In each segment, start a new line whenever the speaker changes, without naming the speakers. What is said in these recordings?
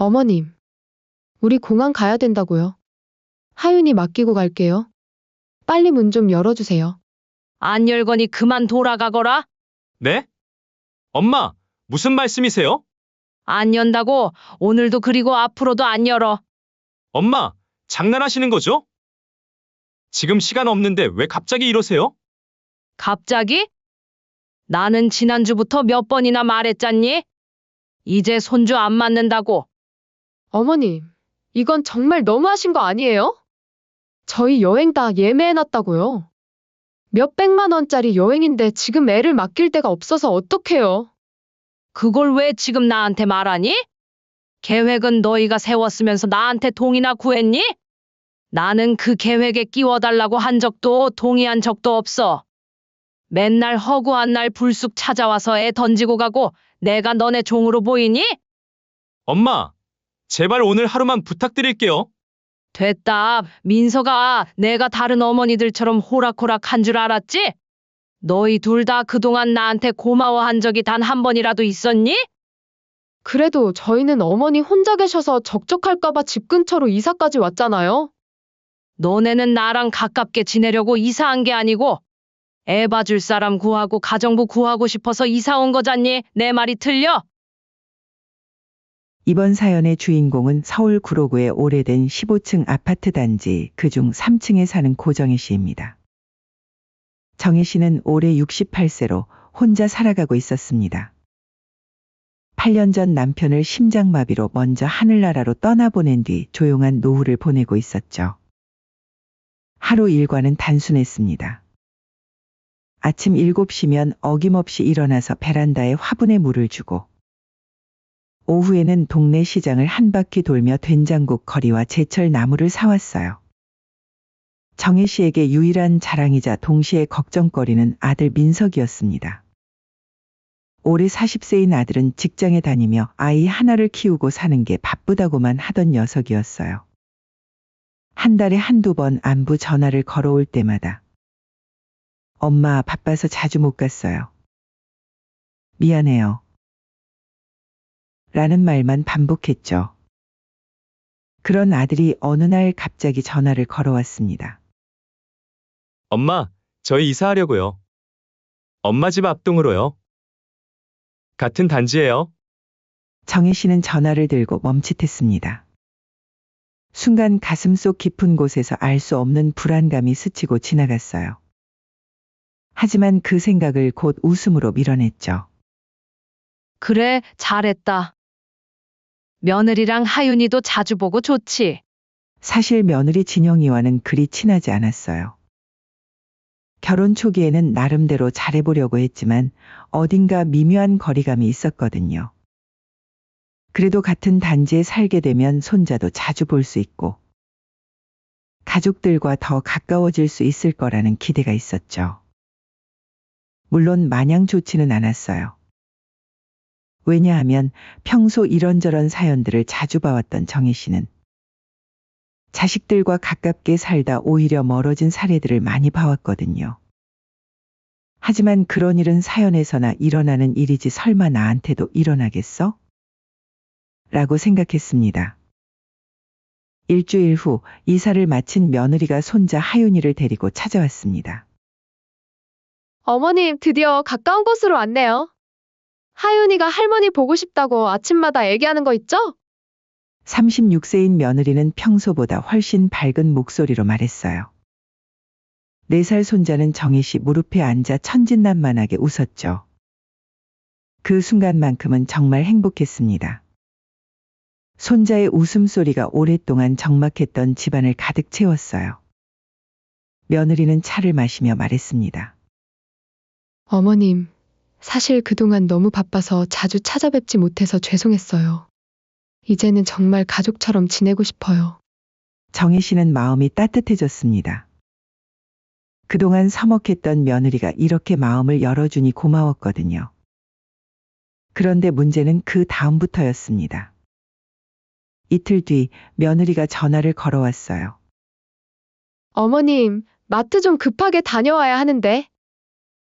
어머님, 우리 공항 가야 된다고요. 하윤이 맡기고 갈게요. 빨리 문 좀 열어주세요.
안 열거니 그만 돌아가거라.
네? 엄마, 무슨 말씀이세요?
안 연다고. 오늘도 그리고 앞으로도 안 열어.
엄마, 장난하시는 거죠? 지금 시간 없는데 왜 갑자기 이러세요?
갑자기? 나는 지난주부터 몇 번이나 말했잖니? 이제 손주 안 맞는다고.
어머님, 이건 정말 너무하신 거 아니에요? 저희 여행 다 예매해놨다고요. 몇백만 원짜리 여행인데 지금 애를 맡길 데가 없어서 어떡해요?
그걸 왜 지금 나한테 말하니? 계획은 너희가 세웠으면서 나한테 동의나 구했니? 나는 그 계획에 끼워달라고 한 적도 동의한 적도 없어. 맨날 허구한 날 불쑥 찾아와서 애 던지고 가고 내가 너네 종으로 보이니?
엄마, 제발 오늘 하루만 부탁드릴게요.
됐다. 민서가 내가 다른 어머니들처럼 호락호락한 줄 알았지? 너희 둘 다 그동안 나한테 고마워한 적이 단 한 번이라도 있었니?
그래도 저희는 어머니 혼자 계셔서 적적할까봐 집 근처로 이사까지 왔잖아요.
너네는 나랑 가깝게 지내려고 이사한 게 아니고 애 봐줄 사람 구하고 가정부 구하고 싶어서 이사 온 거잖니? 내 말이 틀려?
이번 사연의 주인공은 서울 구로구의 오래된 15층 아파트 단지 그중 3층에 사는 고정희 씨입니다. 정희 씨는 올해 68세로 혼자 살아가고 있었습니다. 8년 전 남편을 심장마비로 먼저 하늘나라로 떠나보낸 뒤 조용한 노후를 보내고 있었죠. 하루 일과는 단순했습니다. 아침 7시면 어김없이 일어나서 베란다에 화분에 물을 주고 오후에는 동네 시장을 한 바퀴 돌며 된장국 거리와 제철 나물을 사왔어요. 정희 씨에게 유일한 자랑이자 동시에 걱정거리는 아들 민석이었습니다. 올해 40세인 아들은 직장에 다니며 아이 하나를 키우고 사는 게 바쁘다고만 하던 녀석이었어요. 한 달에 한두 번 안부 전화를 걸어올 때마다 엄마 바빠서 자주 못 갔어요. 미안해요. 라는 말만 반복했죠. 그런 아들이 어느 날 갑자기 전화를 걸어왔습니다.
엄마, 저희 이사하려고요. 엄마 집 앞동으로요. 같은 단지예요.
정희 씨는 전화를 들고 멈칫했습니다. 순간 가슴속 깊은 곳에서 알 수 없는 불안감이 스치고 지나갔어요. 하지만 그 생각을 곧 웃음으로 밀어냈죠.
그래, 잘했다. 며느리랑 하윤이도 자주 보고 좋지.
사실 며느리 진영이와는 그리 친하지 않았어요. 결혼 초기에는 나름대로 잘해보려고 했지만 어딘가 미묘한 거리감이 있었거든요. 그래도 같은 단지에 살게 되면 손자도 자주 볼 수 있고 가족들과 더 가까워질 수 있을 거라는 기대가 있었죠. 물론 마냥 좋지는 않았어요. 왜냐하면 평소 이런저런 사연들을 자주 봐왔던 정희 씨는 자식들과 가깝게 살다 오히려 멀어진 사례들을 많이 봐왔거든요. 하지만 그런 일은 사연에서나 일어나는 일이지 설마 나한테도 일어나겠어? 라고 생각했습니다. 일주일 후 이사를 마친 며느리가 손자 하윤이를 데리고 찾아왔습니다.
어머님, 드디어 가까운 곳으로 왔네요. 하윤이가 할머니 보고 싶다고 아침마다 얘기하는 거 있죠?
36세인 며느리는 평소보다 훨씬 밝은 목소리로 말했어요. 4살 손자는 정희 씨 무릎에 앉아 천진난만하게 웃었죠. 그 순간만큼은 정말 행복했습니다. 손자의 웃음소리가 오랫동안 적막했던 집안을 가득 채웠어요. 며느리는 차를 마시며 말했습니다.
어머님, 사실 그동안 너무 바빠서 자주 찾아뵙지 못해서 죄송했어요. 이제는 정말 가족처럼 지내고 싶어요.
정희 씨는 마음이 따뜻해졌습니다. 그동안 서먹했던 며느리가 이렇게 마음을 열어주니 고마웠거든요. 그런데 문제는 그 다음부터였습니다. 이틀 뒤 며느리가 전화를 걸어왔어요.
어머님, 마트 좀 급하게 다녀와야 하는데.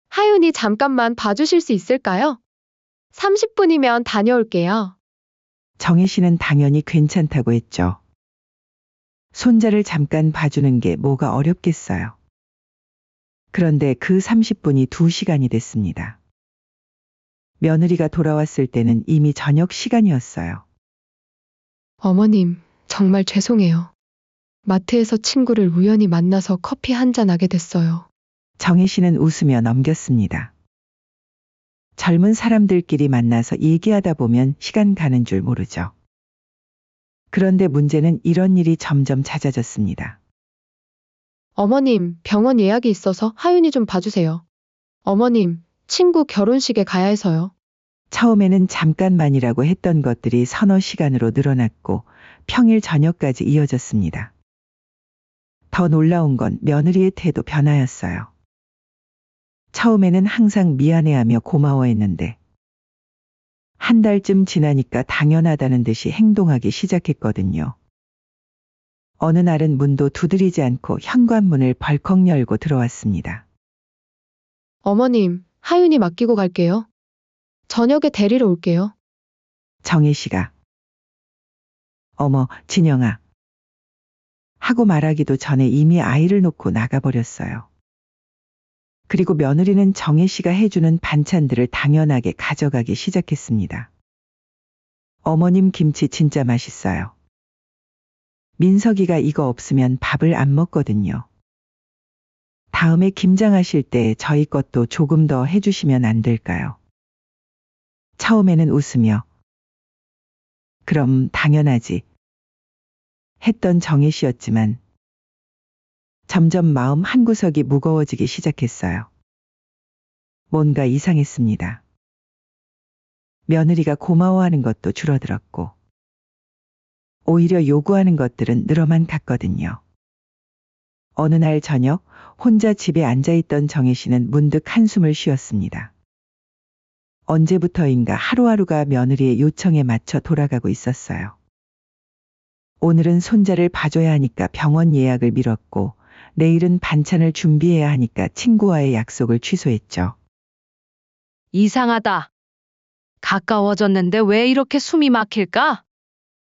하윤이 잠깐만 봐주실 수 있을까요? 30분이면 다녀올게요.
정혜 씨는 당연히 괜찮다고 했죠. 손자를 잠깐 봐주는 게 뭐가 어렵겠어요. 그런데 그 30분이 2시간이 됐습니다. 며느리가 돌아왔을 때는 이미 저녁 시간이었어요.
어머님, 정말 죄송해요. 마트에서 친구를 우연히 만나서 커피 한 잔 하게 됐어요.
정혜 씨는 웃으며 넘겼습니다. 젊은 사람들끼리 만나서 얘기하다 보면 시간 가는 줄 모르죠. 그런데 문제는 이런 일이 점점 잦아졌습니다.
어머님, 병원 예약이 있어서 하윤이 좀 봐주세요. 어머님, 친구 결혼식에 가야 해서요.
처음에는 잠깐만이라고 했던 것들이 서너 시간으로 늘어났고 평일 저녁까지 이어졌습니다. 더 놀라운 건 며느리의 태도 변화였어요. 처음에는 항상 미안해하며 고마워했는데 한 달쯤 지나니까 당연하다는 듯이 행동하기 시작했거든요. 어느 날은 문도 두드리지 않고 현관문을 벌컥 열고 들어왔습니다.
어머님, 하윤이 맡기고 갈게요. 저녁에 데리러 올게요.
정혜 씨가 어머, 진영아 하고 말하기도 전에 이미 아이를 놓고 나가버렸어요. 그리고 며느리는 정혜 씨가 해주는 반찬들을 당연하게 가져가기 시작했습니다. 어머님 김치 진짜 맛있어요. 민석이가 이거 없으면 밥을 안 먹거든요. 다음에 김장하실 때 저희 것도 조금 더 해주시면 안 될까요? 처음에는 웃으며 그럼 당연하지 했던 정혜 씨였지만 점점 마음 한구석이 무거워지기 시작했어요. 뭔가 이상했습니다. 며느리가 고마워하는 것도 줄어들었고 오히려 요구하는 것들은 늘어만 갔거든요. 어느 날 저녁 혼자 집에 앉아있던 정혜 씨는 문득 한숨을 쉬었습니다. 언제부터인가 하루하루가 며느리의 요청에 맞춰 돌아가고 있었어요. 오늘은 손자를 봐줘야 하니까 병원 예약을 미뤘고 내일은 반찬을 준비해야 하니까 친구와의 약속을 취소했죠.
이상하다. 가까워졌는데 왜 이렇게 숨이 막힐까?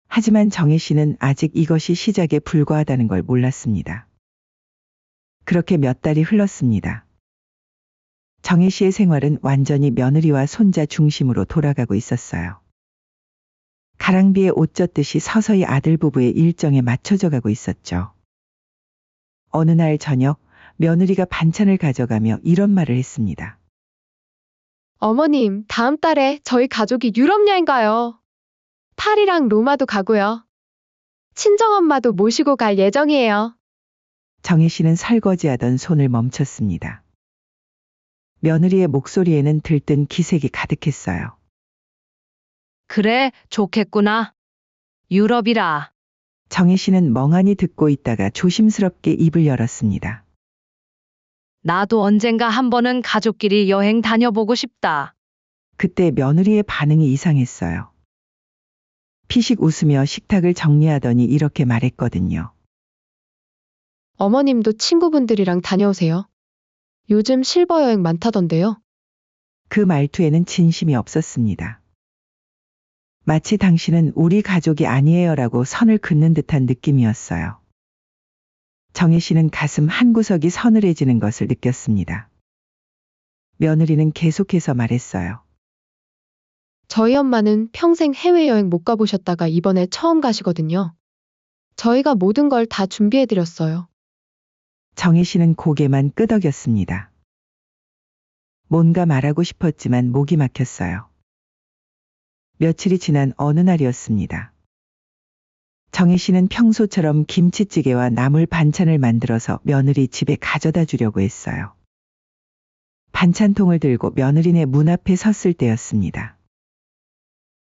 하지만 정혜 씨는 아직 이것이 시작에 불과하다는 걸 몰랐습니다. 그렇게 몇 달이 흘렀습니다. 정혜 씨의 생활은 완전히 며느리와 손자 중심으로 돌아가고 있었어요. 가랑비에 옷 젖듯이 서서히 아들 부부의 일정에 맞춰져 가고 있었죠. 어느 날 저녁 며느리가 반찬을 가져가며 이런 말을 했습니다.
어머님, 다음 달에 저희 가족이 유럽 여행 가요. 파리랑 로마도 가고요. 친정엄마도 모시고 갈 예정이에요.
정혜 씨는 설거지하던 손을 멈췄습니다. 며느리의 목소리에는 들뜬 기색이 가득했어요.
그래, 좋겠구나. 유럽이라.
정혜 씨는 멍하니 듣고 있다가 조심스럽게 입을 열었습니다.
나도 언젠가 한 번은 가족끼리 여행 다녀보고 싶다.
그때 며느리의 반응이 이상했어요. 피식 웃으며 식탁을 정리하더니 이렇게 말했거든요.
어머님도 친구분들이랑 다녀오세요. 요즘 실버 여행 많다던데요.
그 말투에는 진심이 없었습니다. 마치 당신은 우리 가족이 아니에요라고 선을 긋는 듯한 느낌이었어요. 정혜 씨는 가슴 한구석이 서늘해지는 것을 느꼈습니다. 며느리는 계속해서 말했어요.
저희 엄마는 평생 해외여행 못 가보셨다가 이번에 처음 가시거든요. 저희가 모든 걸 다 준비해드렸어요.
정혜 씨는 고개만 끄덕였습니다. 뭔가 말하고 싶었지만 목이 막혔어요. 며칠이 지난 어느 날이었습니다. 정혜 씨는 평소처럼 김치찌개와 나물 반찬을 만들어서 며느리 집에 가져다 주려고 했어요. 반찬통을 들고 며느리네 문 앞에 섰을 때였습니다.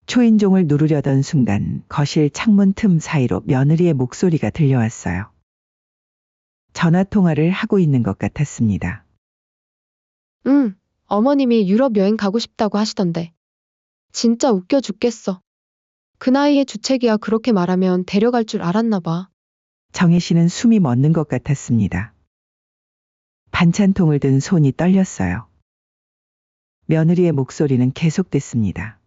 초인종을 누르려던 순간 거실 창문 틈 사이로 며느리의 목소리가 들려왔어요. 전화 통화를 하고 있는 것 같았습니다.
응, 어머님이 유럽 여행 가고 싶다고 하시던데. 진짜 웃겨 죽겠어. 그 나이에 주책이야 그렇게 말하면 데려갈 줄 알았나 봐.
정혜 씨는 숨이 멎는 것 같았습니다. 반찬통을 든 손이 떨렸어요. 며느리의 목소리는 계속됐습니다.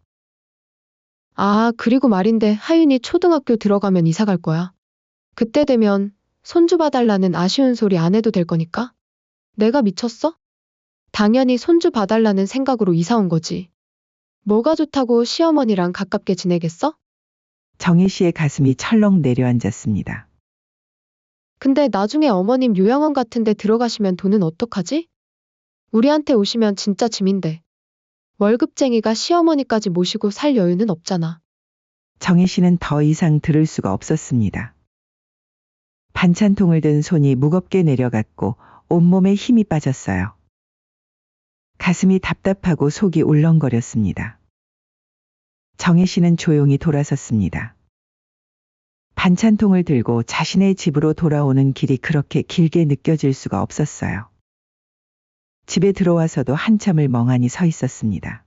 아, 그리고 말인데 하윤이 초등학교 들어가면 이사 갈 거야. 그때 되면 손주 봐달라는 아쉬운 소리 안 해도 될 거니까? 내가 미쳤어? 당연히 손주 봐달라는 생각으로 이사 온 거지. 뭐가 좋다고 시어머니랑 가깝게 지내겠어?
정혜 씨의 가슴이 철렁 내려앉았습니다.
근데 나중에 어머님 요양원 같은 데 들어가시면 돈은 어떡하지? 우리한테 오시면 진짜 짐인데. 월급쟁이가 시어머니까지 모시고 살 여유는 없잖아.
정혜 씨는 더 이상 들을 수가 없었습니다. 반찬통을 든 손이 무겁게 내려갔고 온몸에 힘이 빠졌어요. 가슴이 답답하고 속이 울렁거렸습니다. 정혜 씨는 조용히 돌아섰습니다. 반찬통을 들고 자신의 집으로 돌아오는 길이 그렇게 길게 느껴질 수가 없었어요. 집에 들어와서도 한참을 멍하니 서 있었습니다.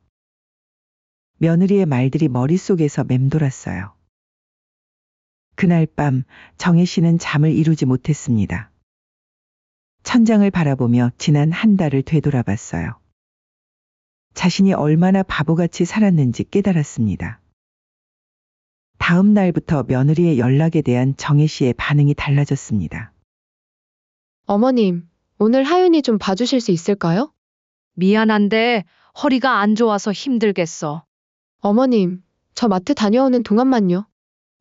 며느리의 말들이 머릿속에서 맴돌았어요. 그날 밤 정혜 씨는 잠을 이루지 못했습니다. 천장을 바라보며 지난 한 달을 되돌아봤어요. 자신이 얼마나 바보같이 살았는지 깨달았습니다. 다음 날부터 며느리의 연락에 대한 정혜 씨의 반응이 달라졌습니다.
어머님, 오늘 하윤이 좀 봐주실 수 있을까요?
미안한데 허리가 안 좋아서 힘들겠어.
어머님, 저 마트 다녀오는 동안만요.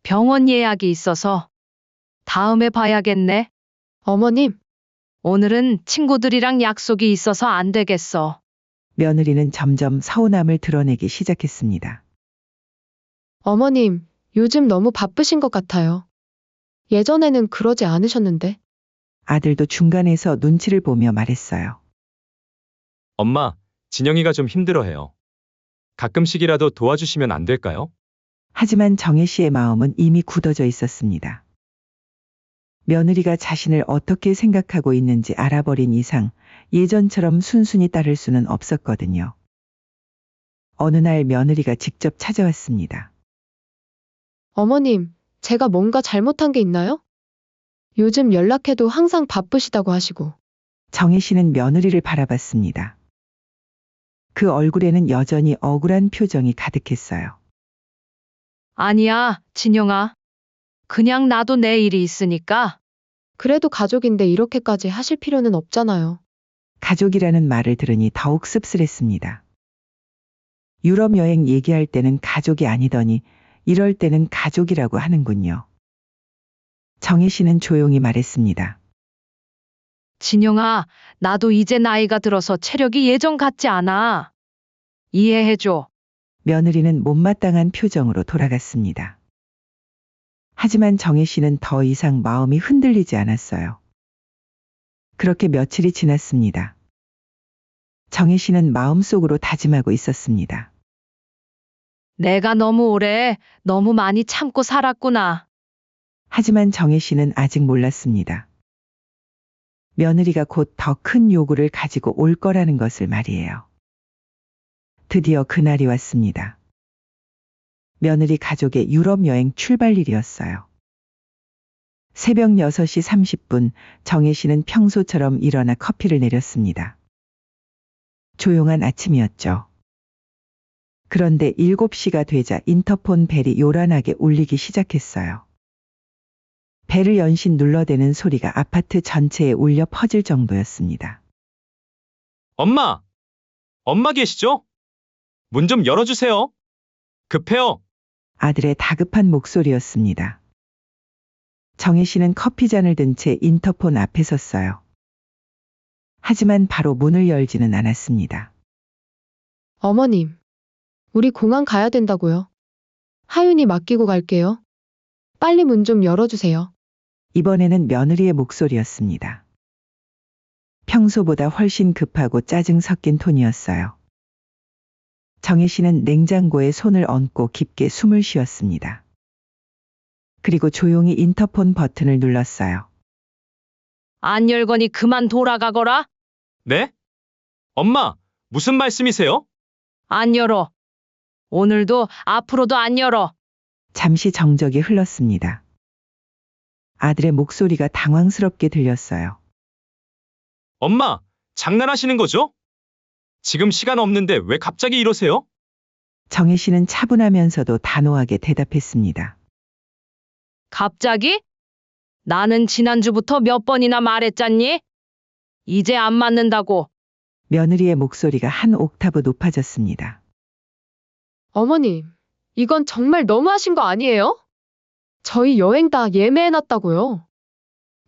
병원 예약이 있어서 다음에 봐야겠네.
어머님,
오늘은 친구들이랑 약속이 있어서 안 되겠어.
며느리는 점점 서운함을 드러내기 시작했습니다.
어머님, 요즘 너무 바쁘신 것 같아요. 예전에는 그러지 않으셨는데.
아들도 중간에서 눈치를 보며 말했어요.
엄마, 진영이가 좀 힘들어해요. 가끔씩이라도 도와주시면 안 될까요?
하지만 정혜 씨의 마음은 이미 굳어져 있었습니다. 며느리가 자신을 어떻게 생각하고 있는지 알아버린 이상 예전처럼 순순히 따를 수는 없었거든요. 어느 날 며느리가 직접 찾아왔습니다.
어머님, 제가 뭔가 잘못한 게 있나요? 요즘 연락해도 항상 바쁘시다고 하시고.
정혜 씨는 며느리를 바라봤습니다. 그 얼굴에는 여전히 억울한 표정이 가득했어요.
아니야, 진영아. 그냥 나도 내 일이 있으니까.
그래도 가족인데 이렇게까지 하실 필요는 없잖아요.
가족이라는 말을 들으니 더욱 씁쓸했습니다. 유럽 여행 얘기할 때는 가족이 아니더니 이럴 때는 가족이라고 하는군요. 정혜 씨는 조용히 말했습니다.
진영아, 나도 이제 나이가 들어서 체력이 예전 같지 않아. 이해해줘.
며느리는 못마땅한 표정으로 돌아갔습니다. 하지만 정혜 씨는 더 이상 마음이 흔들리지 않았어요. 그렇게 며칠이 지났습니다. 정혜 씨는 마음속으로 다짐하고 있었습니다.
내가 너무 오래, 너무 많이 참고 살았구나.
하지만 정혜 씨는 아직 몰랐습니다. 며느리가 곧 더 큰 요구를 가지고 올 거라는 것을 말이에요. 드디어 그날이 왔습니다. 며느리 가족의 유럽 여행 출발일이었어요. 새벽 6시 30분 정혜 씨는 평소처럼 일어나 커피를 내렸습니다. 조용한 아침이었죠. 그런데 7시가 되자 인터폰 벨이 요란하게 울리기 시작했어요. 벨을 연신 눌러대는 소리가 아파트 전체에 울려 퍼질 정도였습니다.
엄마! 엄마 계시죠? 문 좀 열어주세요. 급해요.
아들의 다급한 목소리였습니다. 정혜 씨는 커피잔을 든 채 인터폰 앞에 섰어요. 하지만 바로 문을 열지는 않았습니다.
어머님, 우리 공항 가야 된다고요. 하윤이 맡기고 갈게요. 빨리 문 좀 열어주세요.
이번에는 며느리의 목소리였습니다. 평소보다 훨씬 급하고 짜증 섞인 톤이었어요. 정혜 씨는 냉장고에 손을 얹고 깊게 숨을 쉬었습니다. 그리고 조용히 인터폰 버튼을 눌렀어요.
안 열거니 그만 돌아가거라.
네? 엄마, 무슨 말씀이세요?
안 열어. 오늘도 앞으로도 안 열어.
잠시 정적이 흘렀습니다. 아들의 목소리가 당황스럽게 들렸어요.
엄마, 장난하시는 거죠? 지금 시간 없는데 왜 갑자기 이러세요?
정혜 씨는 차분하면서도 단호하게 대답했습니다.
갑자기? 나는 지난주부터 몇 번이나 말했잖니? 이제 안 맞는다고.
며느리의 목소리가 한 옥타브 높아졌습니다.
어머님, 이건 정말 너무하신 거 아니에요? 저희 여행 다 예매해놨다고요.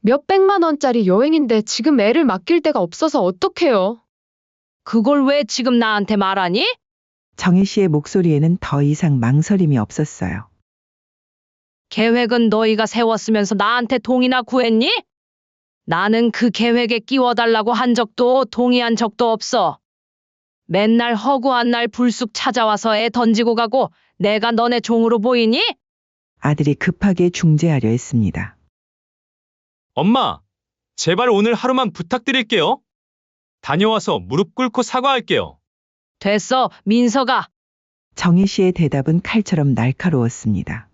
몇백만 원짜리 여행인데 지금 애를 맡길 데가 없어서 어떡해요?
그걸 왜 지금 나한테 말하니?
정혜 씨의 목소리에는 더 이상 망설임이 없었어요.
계획은 너희가 세웠으면서 나한테 동의나 구했니? 나는 그 계획에 끼워달라고 한 적도 동의한 적도 없어. 맨날 허구한 날 불쑥 찾아와서 애 던지고 가고 내가 너네 종으로 보이니?
아들이 급하게 중재하려 했습니다.
엄마, 제발 오늘 하루만 부탁드릴게요. 다녀와서 무릎 꿇고 사과할게요.
됐어, 민서가.
정혜 씨의 대답은 칼처럼 날카로웠습니다.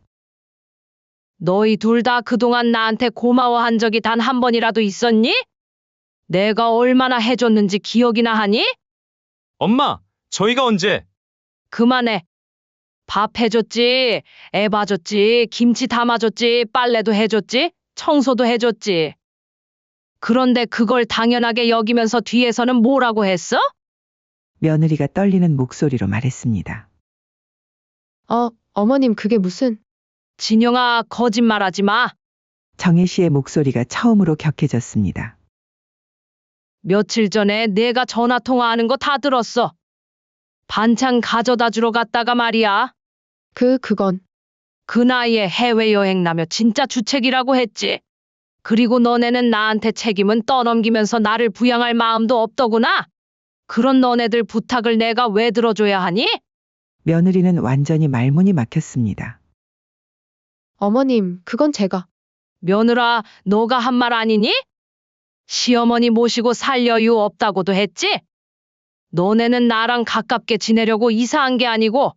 너희 둘 다 그동안 나한테 고마워한 적이 단 한 번이라도 있었니? 내가 얼마나 해줬는지 기억이나 하니?
엄마, 저희가 언제?
그만해. 밥 해줬지, 애 봐줬지, 김치 담아줬지, 빨래도 해줬지, 청소도 해줬지. 그런데 그걸 당연하게 여기면서 뒤에서는 뭐라고 했어?
며느리가 떨리는 목소리로 말했습니다.
어머님 그게 무슨...
진영아, 거짓말하지 마.
정혜 씨의 목소리가 처음으로 격해졌습니다.
며칠 전에 내가 전화 통화하는 거 다 들었어. 반찬 가져다 주러 갔다가 말이야.
그건...
그 나이에 해외여행 나며 진짜 주책이라고 했지. 그리고 너네는 나한테 책임은 떠넘기면서 나를 부양할 마음도 없더구나. 그런 너네들 부탁을 내가 왜 들어줘야 하니?
며느리는 완전히 말문이 막혔습니다.
어머님, 그건 제가...
며느라, 너가 한 말 아니니? 시어머니 모시고 살 여유 없다고도 했지? 너네는 나랑 가깝게 지내려고 이사한 게 아니고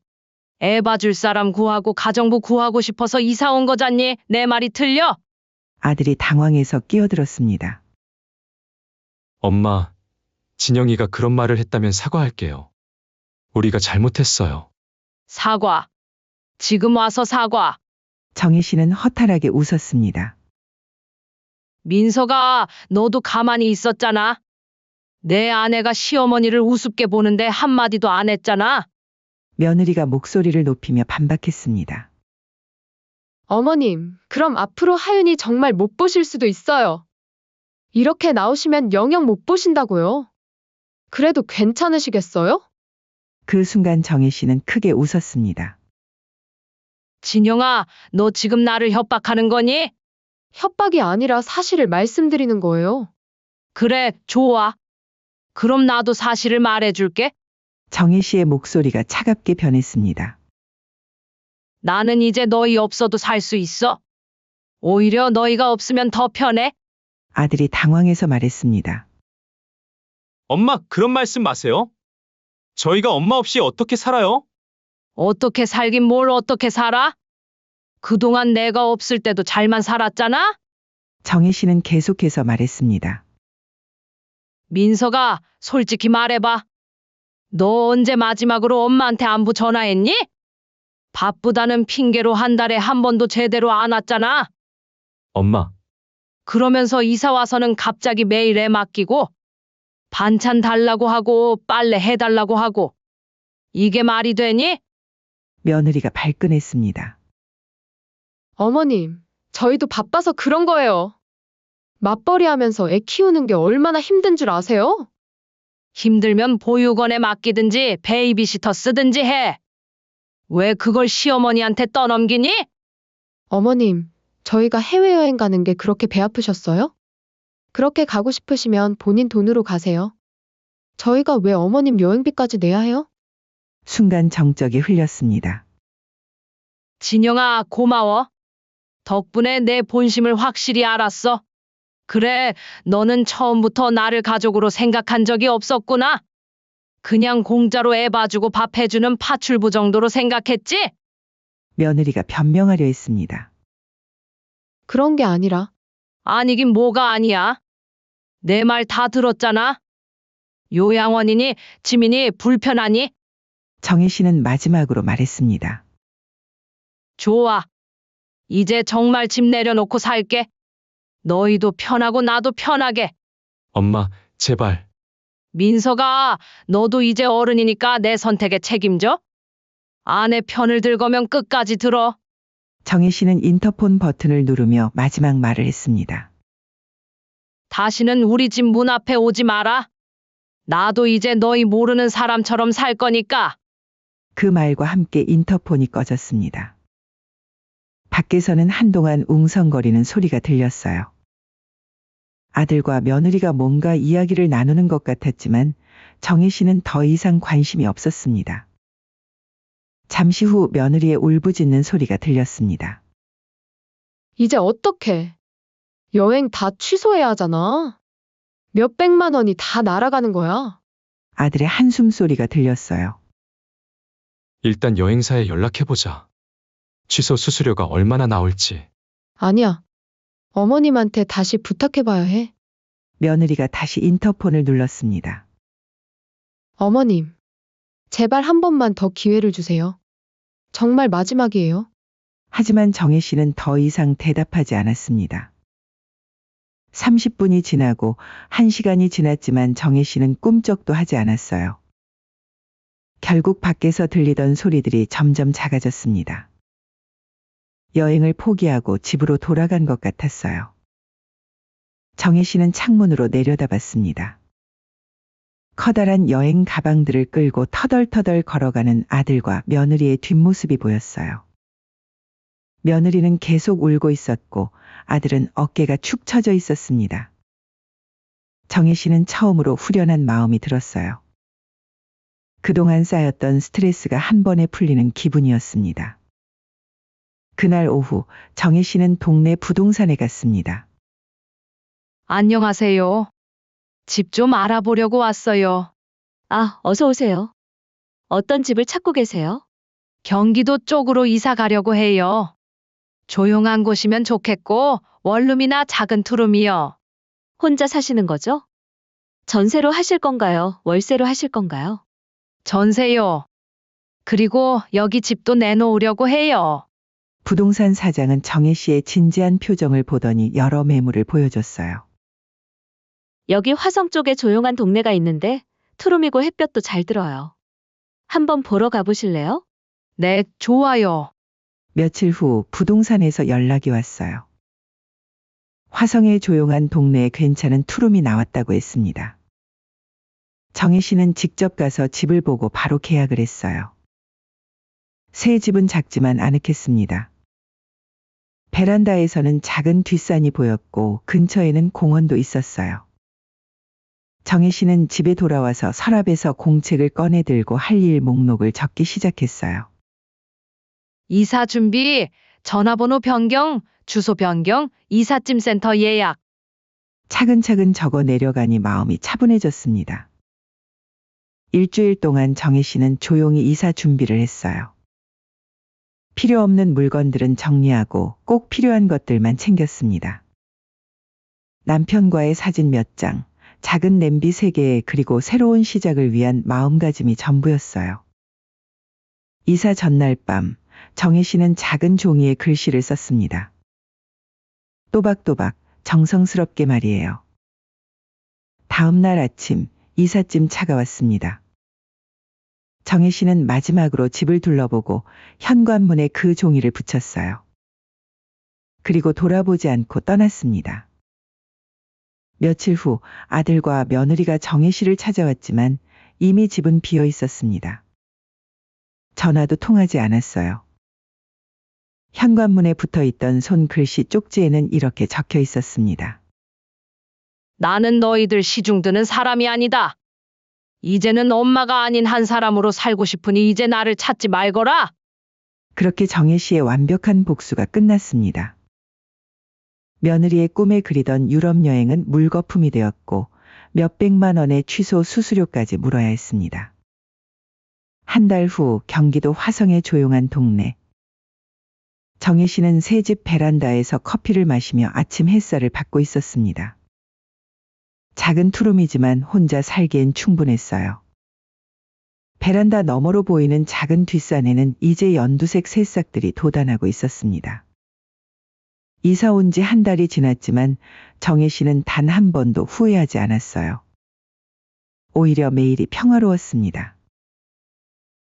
애 봐줄 사람 구하고 가정부 구하고 싶어서 이사 온 거잖니? 내 말이 틀려?
아들이 당황해서 끼어들었습니다.
엄마, 진영이가 그런 말을 했다면 사과할게요. 우리가 잘못했어요.
사과. 지금 와서 사과.
정혜 씨는 허탈하게 웃었습니다.
민서가 너도 가만히 있었잖아. 내 아내가 시어머니를 우습게 보는데 한마디도 안 했잖아.
며느리가 목소리를 높이며 반박했습니다.
어머님, 그럼 앞으로 하윤이 정말 못 보실 수도 있어요. 이렇게 나오시면 영영 못 보신다고요. 그래도 괜찮으시겠어요?
그 순간 정혜 씨는 크게 웃었습니다.
진영아, 너 지금 나를 협박하는 거니?
협박이 아니라 사실을 말씀드리는 거예요.
그래, 좋아. 그럼 나도 사실을 말해줄게.
정혜 씨의 목소리가 차갑게 변했습니다.
나는 이제 너희 없어도 살 수 있어. 오히려 너희가 없으면 더 편해.
아들이 당황해서 말했습니다.
엄마, 그런 말씀 마세요. 저희가 엄마 없이 어떻게 살아요?
어떻게 살긴 뭘 어떻게 살아? 그동안 내가 없을 때도 잘만 살았잖아?
정혜 씨는 계속해서 말했습니다.
민서가 솔직히 말해봐. 너 언제 마지막으로 엄마한테 안부 전화했니? 바쁘다는 핑계로 한 달에 한 번도 제대로 안 왔잖아.
엄마,
그러면서 이사 와서는 갑자기 매일 애 맡기고 반찬 달라고 하고 빨래 해달라고 하고 이게 말이 되니?
며느리가 발끈했습니다.
어머님, 저희도 바빠서 그런 거예요. 맞벌이 하면서 애 키우는 게 얼마나 힘든 줄 아세요?
힘들면 보육원에 맡기든지 베이비시터 쓰든지 해. 왜 그걸 시어머니한테 떠넘기니?
어머님, 저희가 해외여행 가는 게 그렇게 배 아프셨어요? 그렇게 가고 싶으시면 본인 돈으로 가세요. 저희가 왜 어머님 여행비까지 내야 해요?
순간 정적이 흘렸습니다.
진영아, 고마워. 덕분에 내 본심을 확실히 알았어. 그래, 너는 처음부터 나를 가족으로 생각한 적이 없었구나. 그냥 공짜로 애 봐주고 밥 해주는 파출부 정도로 생각했지?
며느리가 변명하려 했습니다.
그런 게 아니라
아니긴 뭐가 아니야. 내 말 다 들었잖아. 요양원이니 지민이 불편하니?
정혜 씨는 마지막으로 말했습니다.
좋아. 이제 정말 집 내려놓고 살게. 너희도 편하고 나도 편하게.
엄마, 제발.
민서가 너도 이제 어른이니까 내 선택에 책임져. 아내 편을 들 거면 끝까지 들어.
정혜 씨는 인터폰 버튼을 누르며 마지막 말을 했습니다.
다시는 우리 집 문 앞에 오지 마라. 나도 이제 너희 모르는 사람처럼 살 거니까.
그 말과 함께 인터폰이 꺼졌습니다. 밖에서는 한동안 웅성거리는 소리가 들렸어요. 아들과 며느리가 뭔가 이야기를 나누는 것 같았지만 정혜 씨는 더 이상 관심이 없었습니다. 잠시 후 며느리의 울부짖는 소리가 들렸습니다.
이제 어떡해. 여행 다 취소해야 하잖아. 몇백만 원이 다 날아가는 거야.
아들의 한숨 소리가 들렸어요.
일단 여행사에 연락해보자. 취소 수수료가 얼마나 나올지.
아니야. 어머님한테 다시 부탁해봐야 해.
며느리가 다시 인터폰을 눌렀습니다.
어머님, 제발 한 번만 더 기회를 주세요. 정말 마지막이에요.
하지만 정혜 씨는 더 이상 대답하지 않았습니다. 30분이 지나고 1시간이 지났지만 정혜 씨는 꿈쩍도 하지 않았어요. 결국 밖에서 들리던 소리들이 점점 작아졌습니다. 여행을 포기하고 집으로 돌아간 것 같았어요. 정혜 씨는 창문으로 내려다봤습니다. 커다란 여행 가방들을 끌고 터덜터덜 걸어가는 아들과 며느리의 뒷모습이 보였어요. 며느리는 계속 울고 있었고 아들은 어깨가 축 처져 있었습니다. 정혜 씨는 처음으로 후련한 마음이 들었어요. 그동안 쌓였던 스트레스가 한 번에 풀리는 기분이었습니다. 그날 오후 정혜 씨는 동네 부동산에 갔습니다.
안녕하세요. 집 좀 알아보려고 왔어요.
아, 어서 오세요. 어떤 집을 찾고 계세요?
경기도 쪽으로 이사 가려고 해요. 조용한 곳이면 좋겠고 원룸이나 작은 투룸이요.
혼자 사시는 거죠? 전세로 하실 건가요? 월세로 하실 건가요?
전세요. 그리고 여기 집도 내놓으려고 해요.
부동산 사장은 정혜 씨의 진지한 표정을 보더니 여러 매물을 보여줬어요.
여기 화성 쪽에 조용한 동네가 있는데 투룸이고 햇볕도 잘 들어요. 한번 보러 가보실래요?
네, 좋아요.
며칠 후 부동산에서 연락이 왔어요. 화성의 조용한 동네에 괜찮은 투룸이 나왔다고 했습니다. 정혜 씨는 직접 가서 집을 보고 바로 계약을 했어요. 새 집은 작지만 아늑했습니다. 베란다에서는 작은 뒷산이 보였고 근처에는 공원도 있었어요. 정혜 씨는 집에 돌아와서 서랍에서 공책을 꺼내 들고 할 일 목록을 적기 시작했어요.
이사 준비, 전화번호 변경, 주소 변경, 이삿짐 센터 예약.
차근차근 적어 내려가니 마음이 차분해졌습니다. 일주일 동안 정혜 씨는 조용히 이사 준비를 했어요. 필요 없는 물건들은 정리하고 꼭 필요한 것들만 챙겼습니다. 남편과의 사진 몇 장, 작은 냄비 3개 그리고 새로운 시작을 위한 마음가짐이 전부였어요. 이사 전날 밤 정혜 씨는 작은 종이에 글씨를 썼습니다. 또박또박 정성스럽게 말이에요. 다음 날 아침 이삿짐 차가 왔습니다. 정혜 씨는 마지막으로 집을 둘러보고 현관문에 그 종이를 붙였어요. 그리고 돌아보지 않고 떠났습니다. 며칠 후 아들과 며느리가 정혜 씨를 찾아왔지만 이미 집은 비어 있었습니다. 전화도 통하지 않았어요. 현관문에 붙어 있던 손글씨 쪽지에는 이렇게 적혀 있었습니다.
나는 너희들 시중 드는 사람이 아니다. 이제는 엄마가 아닌 한 사람으로 살고 싶으니 이제 나를 찾지 말거라.
그렇게 정혜 씨의 완벽한 복수가 끝났습니다. 며느리의 꿈에 그리던 유럽 여행은 물거품이 되었고 몇백만 원의 취소 수수료까지 물어야 했습니다. 한 달 후 경기도 화성의 조용한 동네. 정혜 씨는 새 집 베란다에서 커피를 마시며 아침 햇살을 받고 있었습니다. 작은 투룸이지만 혼자 살기엔 충분했어요. 베란다 너머로 보이는 작은 뒷산에는 이제 연두색 새싹들이 돋아나고 있었습니다. 이사 온 지 한 달이 지났지만 정혜 씨는 단 한 번도 후회하지 않았어요. 오히려 매일이 평화로웠습니다.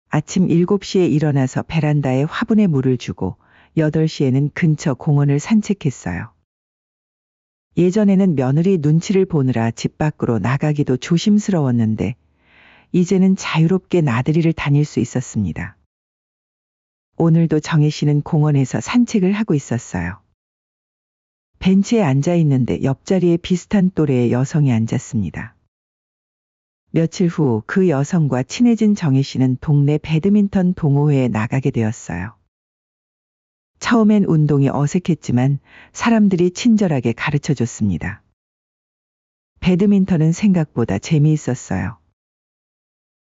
아침 7시에 일어나서 베란다에 화분에 물을 주고 8시에는 근처 공원을 산책했어요. 예전에는 며느리 눈치를 보느라 집 밖으로 나가기도 조심스러웠는데 이제는 자유롭게 나들이를 다닐 수 있었습니다. 오늘도 정혜 씨는 공원에서 산책을 하고 있었어요. 벤치에 앉아 있는데 옆자리에 비슷한 또래의 여성이 앉았습니다. 며칠 후 그 여성과 친해진 정혜 씨는 동네 배드민턴 동호회에 나가게 되었어요. 처음엔 운동이 어색했지만 사람들이 친절하게 가르쳐 줬습니다. 배드민턴은 생각보다 재미있었어요.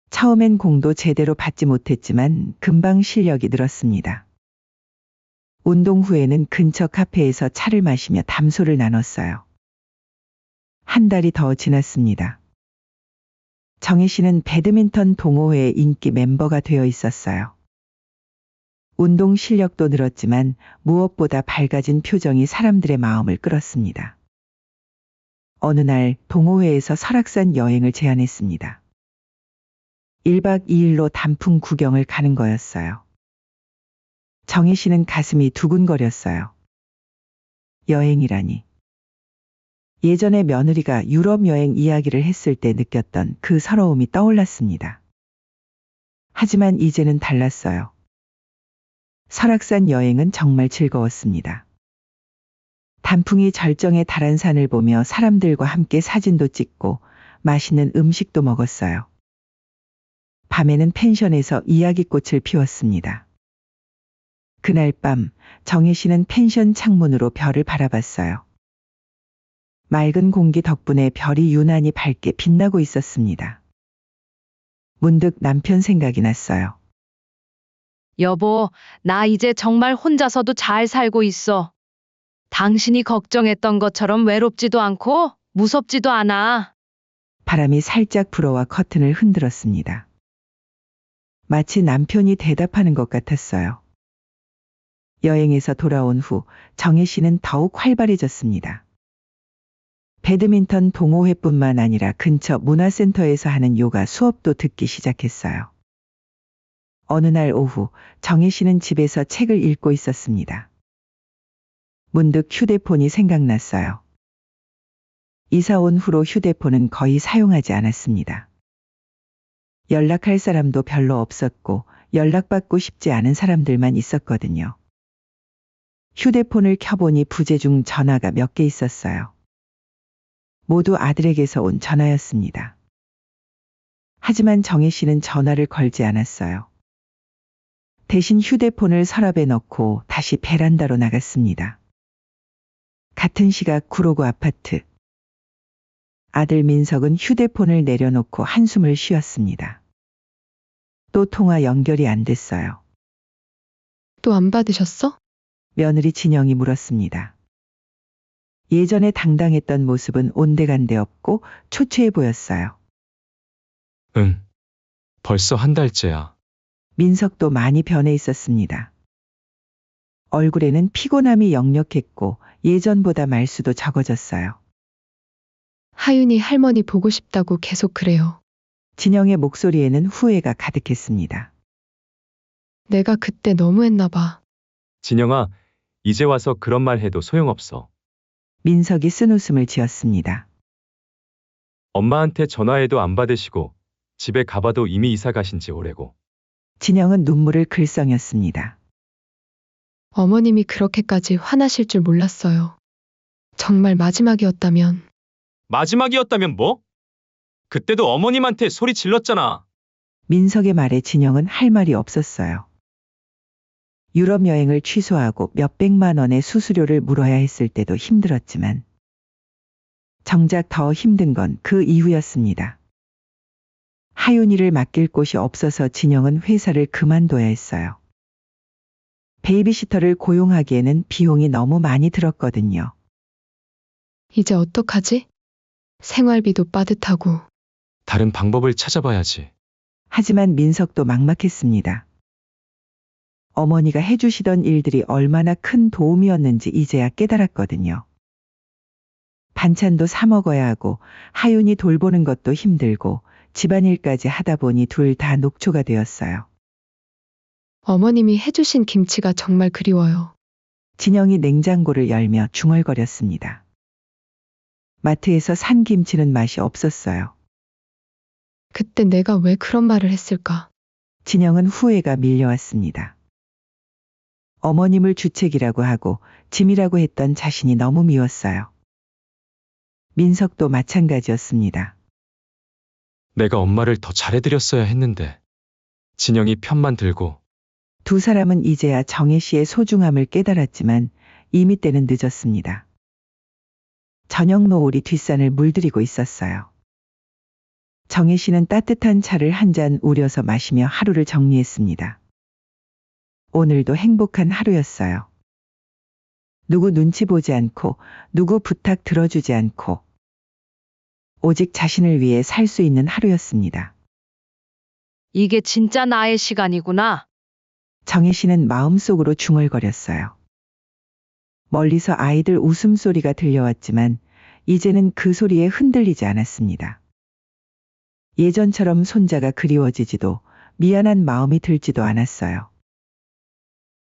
처음엔 공도 제대로 받지 못했지만 금방 실력이 늘었습니다. 운동 후에는 근처 카페에서 차를 마시며 담소를 나눴어요. 한 달이 더 지났습니다. 정혜 씨는 배드민턴 동호회의 인기 멤버가 되어 있었어요. 운동 실력도 늘었지만 무엇보다 밝아진 표정이 사람들의 마음을 끌었습니다. 어느 날 동호회에서 설악산 여행을 제안했습니다. 1박 2일로 단풍 구경을 가는 거였어요. 정혜 씨는 가슴이 두근거렸어요. 여행이라니. 예전에 며느리가 유럽 여행 이야기를 했을 때 느꼈던 그 서러움이 떠올랐습니다. 하지만 이제는 달랐어요. 설악산 여행은 정말 즐거웠습니다. 단풍이 절정에 달한 산을 보며 사람들과 함께 사진도 찍고 맛있는 음식도 먹었어요. 밤에는 펜션에서 이야기꽃을 피웠습니다. 그날 밤 정혜 씨는 펜션 창문으로 별을 바라봤어요. 맑은 공기 덕분에 별이 유난히 밝게 빛나고 있었습니다. 문득 남편 생각이 났어요.
여보, 나 이제 정말 혼자서도 잘 살고 있어. 당신이 걱정했던 것처럼 외롭지도 않고 무섭지도 않아.
바람이 살짝 불어와 커튼을 흔들었습니다. 마치 남편이 대답하는 것 같았어요. 여행에서 돌아온 후 정혜 씨는 더욱 활발해졌습니다. 배드민턴 동호회뿐만 아니라 근처 문화센터에서 하는 요가 수업도 듣기 시작했어요. 어느 날 오후 정혜 씨는 집에서 책을 읽고 있었습니다. 문득 휴대폰이 생각났어요. 이사 온 후로 휴대폰은 거의 사용하지 않았습니다. 연락할 사람도 별로 없었고 연락받고 싶지 않은 사람들만 있었거든요. 휴대폰을 켜보니 부재 중 전화가 몇 개 있었어요. 모두 아들에게서 온 전화였습니다. 하지만 정혜 씨는 전화를 걸지 않았어요. 대신 휴대폰을 서랍에 넣고 다시 베란다로 나갔습니다. 같은 시각 구로구 아파트. 아들 민석은 휴대폰을 내려놓고 한숨을 쉬었습니다. 또 통화 연결이 안 됐어요.
또 안 받으셨어?
며느리 진영이 물었습니다. 예전에 당당했던 모습은 온데간데 없고 초췌해 보였어요.
응. 벌써 한 달째야.
민석도 많이 변해 있었습니다. 얼굴에는 피곤함이 역력했고 예전보다 말수도 적어졌어요.
하윤이 할머니 보고 싶다고 계속 그래요.
진영의 목소리에는 후회가 가득했습니다.
내가 그때 너무했나 봐.
진영아, 이제 와서 그런 말 해도 소용없어.
민석이 쓴웃음을 지었습니다.
엄마한테 전화해도 안 받으시고 집에 가봐도 이미 이사 가신 지 오래고.
진영은 눈물을 글썽였습니다.
어머님이 그렇게까지 화나실 줄 몰랐어요. 정말 마지막이었다면.
마지막이었다면 뭐? 그때도 어머님한테 소리 질렀잖아.
민석의 말에 진영은 할 말이 없었어요. 유럽 여행을 취소하고 몇백만 원의 수수료를 물어야 했을 때도 힘들었지만 정작 더 힘든 건 그 이후였습니다. 하윤이를 맡길 곳이 없어서 진영은 회사를 그만둬야 했어요. 베이비시터를 고용하기에는 비용이 너무 많이 들었거든요.
이제 어떡하지? 생활비도 빠듯하고.
다른 방법을 찾아봐야지.
하지만 민석도 막막했습니다. 어머니가 해주시던 일들이 얼마나 큰 도움이었는지 이제야 깨달았거든요. 반찬도 사 먹어야 하고 하윤이 돌보는 것도 힘들고 집안일까지 하다 보니 둘 다 녹초가 되었어요.
어머님이 해주신 김치가 정말 그리워요.
진영이 냉장고를 열며 중얼거렸습니다. 마트에서 산 김치는 맛이 없었어요.
그때 내가 왜 그런 말을 했을까?
진영은 후회가 밀려왔습니다. 어머님을 주책이라고 하고 짐이라고 했던 자신이 너무 미웠어요. 민석도 마찬가지였습니다.
내가 엄마를 더 잘해드렸어야 했는데. 진영이 편만 들고.
두 사람은 이제야 정혜 씨의 소중함을 깨달았지만 이미 때는 늦었습니다. 저녁 노을이 뒷산을 물들이고 있었어요. 정혜 씨는 따뜻한 차를 한 잔 우려서 마시며 하루를 정리했습니다. 오늘도 행복한 하루였어요. 누구 눈치 보지 않고 누구 부탁 들어주지 않고 오직 자신을 위해 살 수 있는 하루였습니다.
이게 진짜 나의 시간이구나.
정혜 씨는 마음속으로 중얼거렸어요. 멀리서 아이들 웃음소리가 들려왔지만 이제는 그 소리에 흔들리지 않았습니다. 예전처럼 손자가 그리워지지도 미안한 마음이 들지도 않았어요.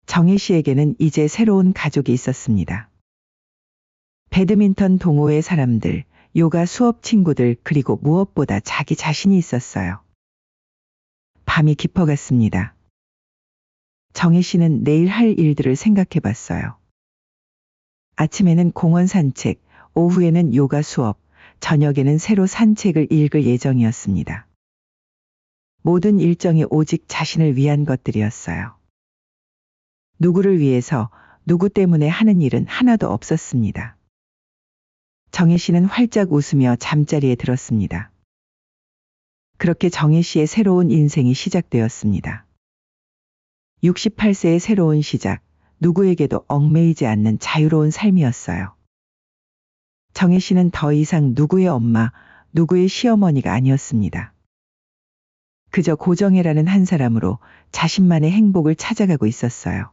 정혜 씨에게는 이제 새로운 가족이 있었습니다. 배드민턴 동호회 사람들, 요가 수업 친구들, 그리고 무엇보다 자기 자신이 있었어요. 밤이 깊어갔습니다. 정혜 씨는 내일 할 일들을 생각해 봤어요. 아침에는 공원 산책, 오후에는 요가 수업, 저녁에는 새로 산 책을 읽을 예정이었습니다. 모든 일정이 오직 자신을 위한 것들이었어요. 누구를 위해서, 누구 때문에 하는 일은 하나도 없었습니다. 정혜 씨는 활짝 웃으며 잠자리에 들었습니다. 그렇게 정혜 씨의 새로운 인생이 시작되었습니다. 68세의 새로운 시작, 누구에게도 얽매이지 않는 자유로운 삶이었어요. 정혜 씨는 더 이상 누구의 엄마, 누구의 시어머니가 아니었습니다. 그저 고정혜라는 한 사람으로 자신만의 행복을 찾아가고 있었어요.